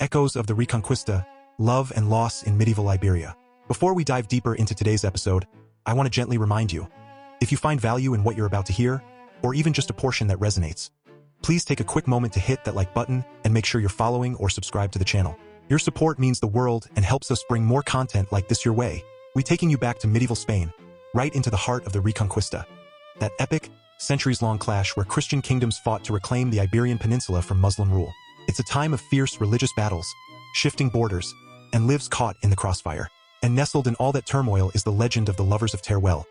Echoes of the Reconquista, Love and Loss in Medieval Iberia. Before we dive deeper into today's episode, I want to gently remind you, if you find value in what you're about to hear, or even just a portion that resonates, please take a quick moment to hit that like button and make sure you're following or subscribe to the channel. Your support means the world and helps us bring more content like this your way. We're taking you back to medieval Spain, right into the heart of the Reconquista, that epic, centuries-long clash where Christian kingdoms fought to reclaim the Iberian Peninsula from Muslim rule. It's a time of fierce religious battles, shifting borders, and lives caught in the crossfire. And nestled in all that turmoil is the legend of the Lovers of Teruel,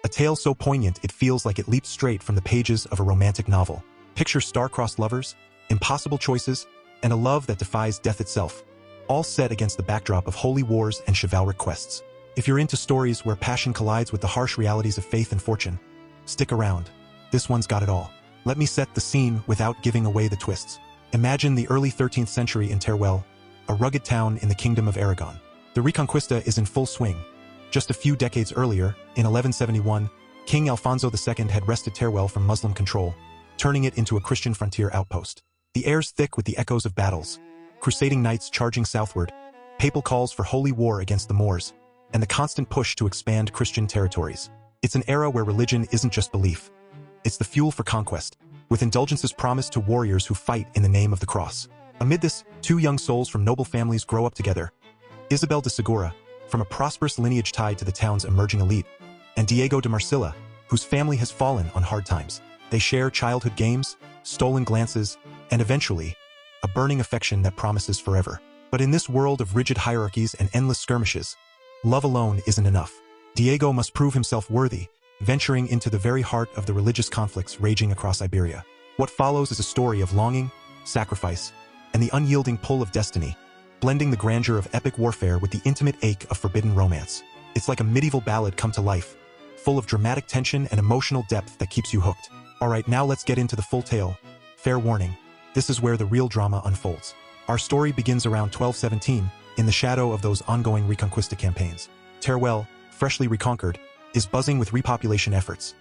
a tale so poignant it feels like it leaped straight from the pages of a romantic novel. Picture star-crossed lovers, impossible choices, and a love that defies death itself, all set against the backdrop of holy wars and chivalric quests. If you're into stories where passion collides with the harsh realities of faith and fortune, stick around. This one's got it all. Let me set the scene without giving away the twists. Imagine the early 13th century in Teruel, a rugged town in the Kingdom of Aragon. The Reconquista is in full swing. Just a few decades earlier, in 1171, King Alfonso II had wrested Teruel from Muslim control, turning it into a Christian frontier outpost. The air's thick with the echoes of battles, crusading knights charging southward, papal calls for holy war against the Moors, and the constant push to expand Christian territories. It's an era where religion isn't just belief. It's the fuel for conquest, with indulgences promised to warriors who fight in the name of the cross. Amid this, two young souls from noble families grow up together. Isabel de Segura, from a prosperous lineage tied to the town's emerging elite, and Diego de Marcilla, whose family has fallen on hard times. They share childhood games, stolen glances, and eventually, a burning affection that promises forever. But in this world of rigid hierarchies and endless skirmishes, love alone isn't enough. Diego must prove himself worthy, venturing into the very heart of the religious conflicts raging across Iberia. What follows is a story of longing, sacrifice, and the unyielding pull of destiny, blending the grandeur of epic warfare with the intimate ache of forbidden romance. It's like a medieval ballad come to life, full of dramatic tension and emotional depth that keeps you hooked. Alright, now let's get into the full tale. Fair warning, this is where the real drama unfolds. Our story begins around 1217, in the shadow of those ongoing Reconquista campaigns. Teruel, freshly reconquered, is buzzing with repopulation efforts.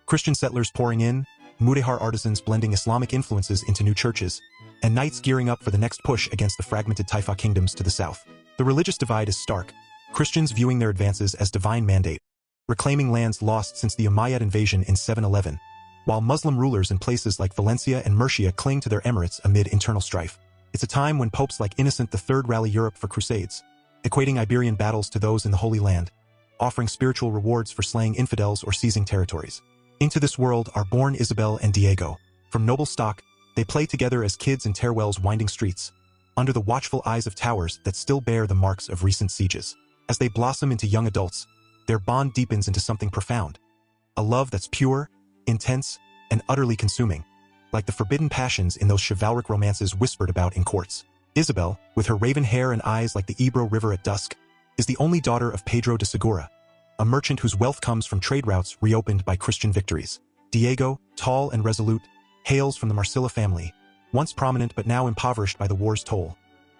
Christian settlers pouring in, Mudéjar artisans blending Islamic influences into new churches, and knights gearing up for the next push against the fragmented Taifa kingdoms to the south. The religious divide is stark, Christians viewing their advances as divine mandate, reclaiming lands lost since the Umayyad invasion in 711, while Muslim rulers in places like Valencia and Murcia cling to their emirates amid internal strife. It's a time when popes like Innocent III rally Europe for crusades, equating Iberian battles to those in the Holy Land, offering spiritual rewards for slaying infidels or seizing territories. Into this world are born Isabel and Diego. From noble stock, they play together as kids in Teruel's winding streets, under the watchful eyes of towers that still bear the marks of recent sieges. As they blossom into young adults, their bond deepens into something profound, a love that's pure, intense, and utterly consuming, like the forbidden passions in those chivalric romances whispered about in courts. Isabel, with her raven hair and eyes like the Ebro River at dusk, is the only daughter of Pedro de Segura, a merchant whose wealth comes from trade routes reopened by Christian victories. Diego, tall and resolute, hails from the Marcilla family, once prominent but now impoverished by the war's toll.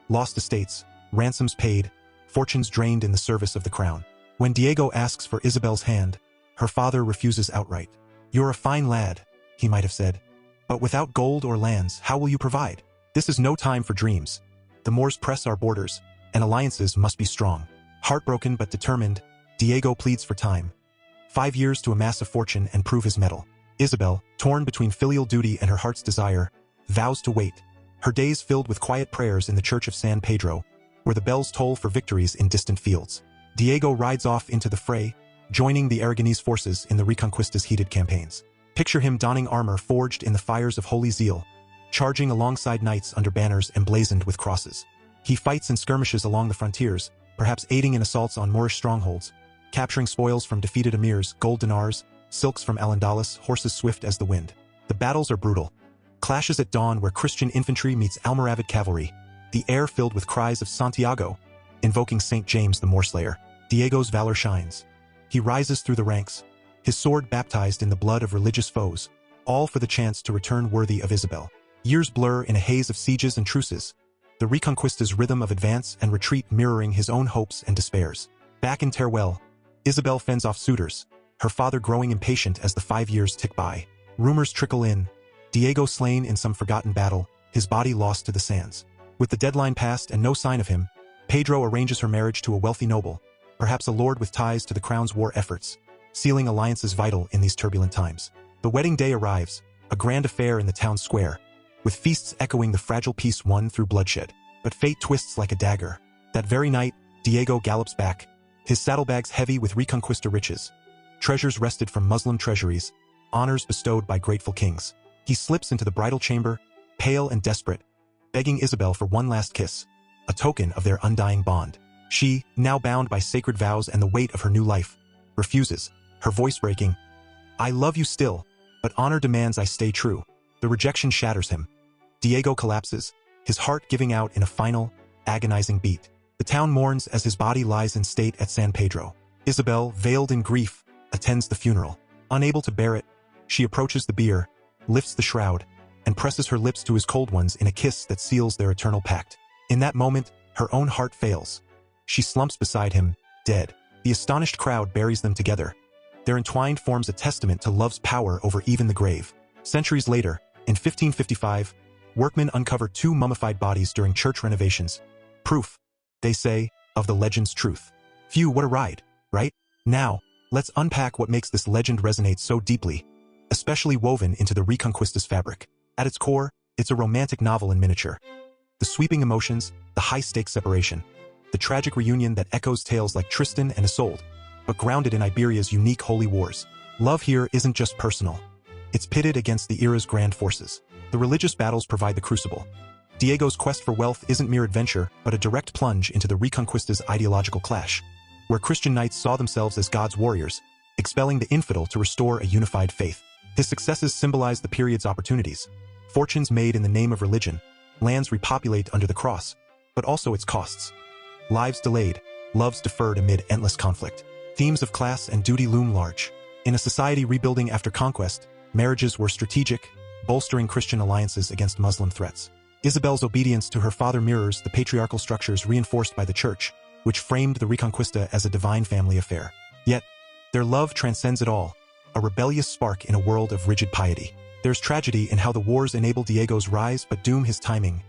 Lost estates, ransoms paid, fortunes drained in the service of the crown. When Diego asks for Isabel's hand, her father refuses outright. "You're a fine lad," he might have said, "but without gold or lands, how will you provide?" This is no time for dreams. The Moors press our borders, and alliances must be strong. Heartbroken but determined, Diego pleads for time. 5 years to amass a fortune and prove his mettle. Isabel, torn between filial duty and her heart's desire, vows to wait, her days filled with quiet prayers in the church of San Pedro, where the bells toll for victories in distant fields. Diego rides off into the fray, joining the Aragonese forces in the Reconquista's heated campaigns. Picture him donning armor forged in the fires of holy zeal, charging alongside knights under banners emblazoned with crosses. He fights in skirmishes along the frontiers, perhaps aiding in assaults on Moorish strongholds, capturing spoils from defeated emirs, gold dinars, silks from Al-Andalus, horses swift as the wind. The battles are brutal. Clashes at dawn where Christian infantry meets Almoravid cavalry, the air filled with cries of Santiago, invoking St. James the Moorslayer. Diego's valor shines. He rises through the ranks, his sword baptized in the blood of religious foes, all for the chance to return worthy of Isabel. Years blur in a haze of sieges and truces, the Reconquista's rhythm of advance and retreat mirroring his own hopes and despairs. Back in Teruel, Isabel fends off suitors, her father growing impatient as the 5 years tick by. Rumors trickle in, Diego slain in some forgotten battle, his body lost to the sands. With the deadline passed and no sign of him, Pedro arranges her marriage to a wealthy noble, perhaps a lord with ties to the crown's war efforts, sealing alliances vital in these turbulent times. The wedding day arrives, a grand affair in the town square, with feasts echoing the fragile peace won through bloodshed. But fate twists like a dagger. That very night, Diego gallops back, his saddlebags heavy with Reconquista riches, treasures wrested from Muslim treasuries, honors bestowed by grateful kings. He slips into the bridal chamber, pale and desperate, begging Isabel for one last kiss, a token of their undying bond. She, now bound by sacred vows and the weight of her new life, refuses, her voice breaking, "I love you still, but honor demands I stay true." The rejection shatters him. Diego collapses, his heart giving out in a final, agonizing beat. The town mourns as his body lies in state at San Pedro. Isabel, veiled in grief, attends the funeral. Unable to bear it, she approaches the bier, lifts the shroud, and presses her lips to his cold ones in a kiss that seals their eternal pact. In that moment, her own heart fails. She slumps beside him, dead. The astonished crowd buries them together. Their entwined forms a testament to love's power over even the grave. Centuries later, in 1555, workmen uncover two mummified bodies during church renovations. Proof, they say, of the legend's truth. Phew, what a ride, right? Now, let's unpack what makes this legend resonate so deeply, especially woven into the Reconquista's fabric. At its core, it's a romantic novel in miniature. The sweeping emotions, the high-stakes separation, the tragic reunion that echoes tales like Tristan and Isolde, but grounded in Iberia's unique holy wars. Love here isn't just personal. It's pitted against the era's grand forces. The religious battles provide the crucible. Diego's quest for wealth isn't mere adventure, but a direct plunge into the Reconquista's ideological clash, where Christian knights saw themselves as God's warriors, expelling the infidel to restore a unified faith. His successes symbolize the period's opportunities. Fortunes made in the name of religion, lands repopulate under the cross, but also its costs. Lives delayed, loves deferred amid endless conflict. Themes of class and duty loom large. In a society rebuilding after conquest, marriages were strategic, bolstering Christian alliances against Muslim threats. Isabel's obedience to her father mirrors the patriarchal structures reinforced by the Church, which framed the Reconquista as a divine family affair. Yet, their love transcends it all, a rebellious spark in a world of rigid piety. There's tragedy in how the wars enable Diego's rise but doom his timing.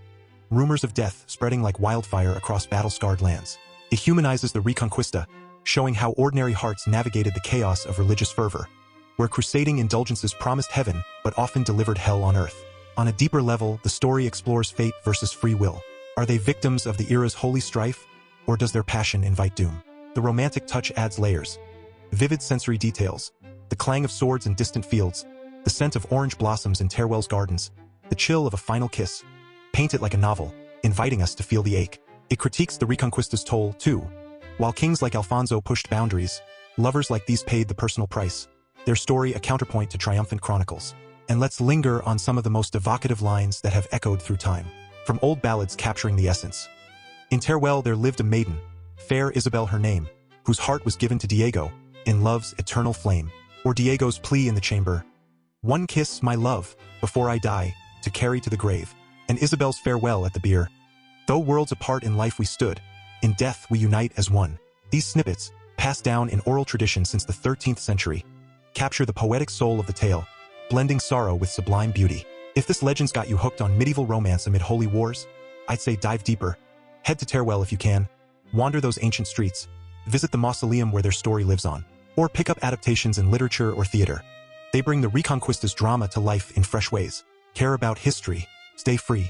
Rumors of death spreading like wildfire across battle-scarred lands. It humanizes the Reconquista, showing how ordinary hearts navigated the chaos of religious fervor, where crusading indulgences promised heaven but often delivered hell on earth. On a deeper level, the story explores fate versus free will. Are they victims of the era's holy strife, or does their passion invite doom? The romantic touch adds layers. Vivid sensory details, the clang of swords in distant fields, the scent of orange blossoms in Teruel's gardens, the chill of a final kiss. Paint it like a novel, inviting us to feel the ache. It critiques the Reconquista's toll, too. While kings like Alfonso pushed boundaries, lovers like these paid the personal price. Their story a counterpoint to triumphant chronicles. And let's linger on some of the most evocative lines that have echoed through time, from old ballads capturing the essence. In Teruel there lived a maiden, fair Isabel her name, whose heart was given to Diego, in love's eternal flame. Or Diego's plea in the chamber, "One kiss, my love, before I die, to carry to the grave." And Isabel's farewell at the bier, "Though worlds apart in life we stood, in death we unite as one." These snippets, passed down in oral tradition since the 13th century, capture the poetic soul of the tale, blending sorrow with sublime beauty. If this legend's got you hooked on medieval romance amid holy wars, I'd say dive deeper. Head to Teruel if you can, wander those ancient streets, visit the Mausoleum where their story lives on, or pick up adaptations in literature or theater. They bring the Reconquista's drama to life in fresh ways. Care about history, stay free.